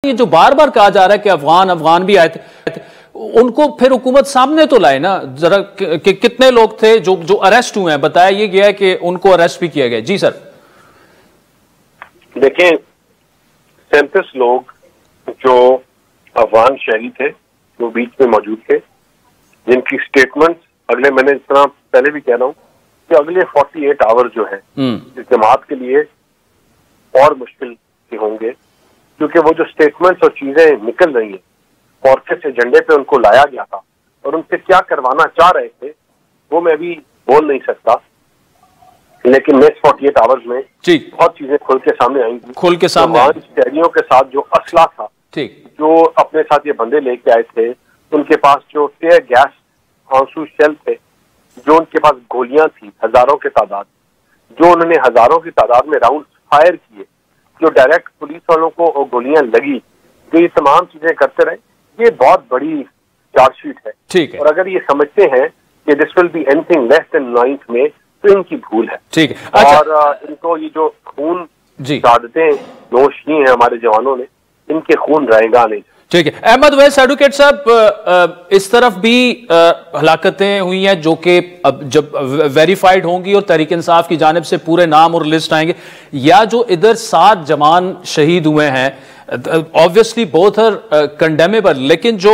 ये जो बार बार कहा जा रहा है कि अफगान अफगान भी आए थे, उनको फिर हुकूमत सामने तो लाए ना जरा कि कितने लोग थे जो जो अरेस्ट हुए हैं। बताया ये गया है कि उनको अरेस्ट भी किया गया। जी सर। देखें, 37 लोग जो अफगान शहरी थे जो बीच में मौजूद थे, जिनकी स्टेटमेंट्स अगले, मैंने इस तरह पहले भी कह रहा हूं कि अगले 48 आवर्स जो है इस जमात के लिए और मुश्किल के होंगे, क्योंकि वो जो स्टेटमेंट्स और चीजें निकल रही हैं और किस एजेंडे पे उनको लाया गया था और उनसे क्या करवाना चाह रहे थे, वो मैं अभी बोल नहीं सकता, लेकिन नेक्स्ट 48 आवर्स में बहुत चीजें खुल के सामने आएंगी। खुल के सामने शहरियों के साथ जो असला था, ठीक, जो अपने साथ ये बंदे लेके आए थे, उनके पास जो टेयर गैस आंसू शेल थे, जो उनके पास गोलियां थी हजारों के तादाद, जो उन्होंने हजारों की तादाद में राउंड फायर किए, जो डायरेक्ट पुलिस वालों को गोलियां लगी, जो ये तमाम चीजें करते रहे, ये बहुत बड़ी चार्जशीट है। ठीक है। और अगर ये समझते हैं कि this will be anything less than 9th में, तो इनकी भूल है। ठीक है। अच्छा। और इनको ये जो खून शहादतें नोश की हैं हमारे जवानों ने, इनके खून रहेगा नहीं। ठीक है। अहमद वैस एडवोकेट साहब, इस तरफ भी हलाकतें हुई हैं जो कि अब जब वेरीफाइड होंगी और तहरीक इंसाफ की जानिब से पूरे नाम और लिस्ट आएंगे, या जो इधर 7 जवान शहीद हुए हैं, ऑब्वियसली बोथ आर कंडेमेबल, लेकिन जो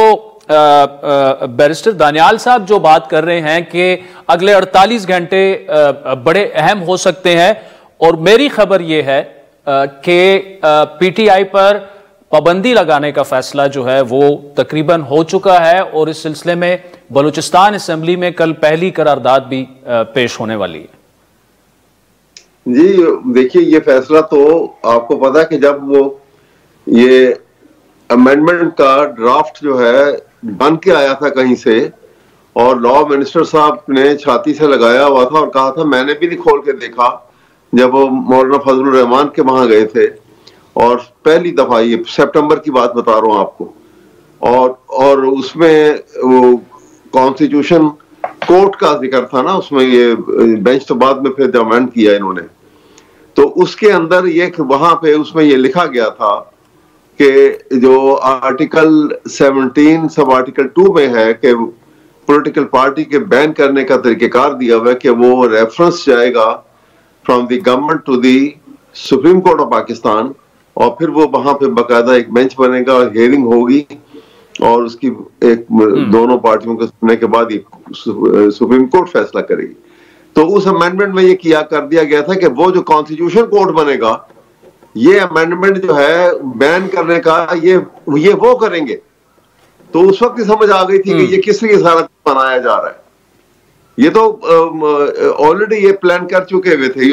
बैरिस्टर दानियाल साहब जो बात कर रहे हैं कि अगले 48 घंटे बड़े अहम हो सकते हैं, और मेरी खबर यह है कि पीटीआई पर पाबंदी लगाने का फैसला जो है वो तकरीबन हो चुका है, और इस सिलसिले में बलूचिस्तान असेंबली में कल पहली करारदाद भी पेश होने वाली है। जी देखिए, ये फैसला तो आपको पता है कि जब वो ये अमेंडमेंट का ड्राफ्ट जो है बन के आया था कहीं से, और लॉ मिनिस्टर साहब ने छाती से लगाया हुआ था और कहा था, मैंने भी नहीं खोल के देखा, जब वो मौलाना फजलुर रहमान के वहां गए थे, और पहली दफा, ये सितंबर की बात बता रहा हूं आपको, और उसमें वो कॉन्स्टिट्यूशन कोर्ट का जिक्र था ना, उसमें ये बेंच तो बाद में फिर अमेंड किया इन्होंने, तो उसके अंदर ये वहां पे उसमें ये लिखा गया था कि जो आर्टिकल 17 सब आर्टिकल 2 में है कि पॉलिटिकल पार्टी के बैन करने का तरीकेकार दिया हुआ है कि वो रेफरेंस जाएगा from the government to the supreme court of Pakistan, और फिर वो वहां पे बाकायदा एक बेंच बनेगा और हियरिंग होगी, और उसकी एक दोनों पार्टियों के सुनने के बाद सुप्रीम कोर्ट फैसला करेगी। तो उस अमेंडमेंट में ये किया कर दिया गया था कि वो जो कॉन्स्टिट्यूशन कोर्ट बनेगा, ये अमेंडमेंट जो है बैन करने का, ये वो करेंगे। तो उस वक्त ही समझ आ गई थी कि ये किस लिए सारा बनाया जा रहा है। ये तो ऑलरेडी ये प्लान कर चुके हुए थे,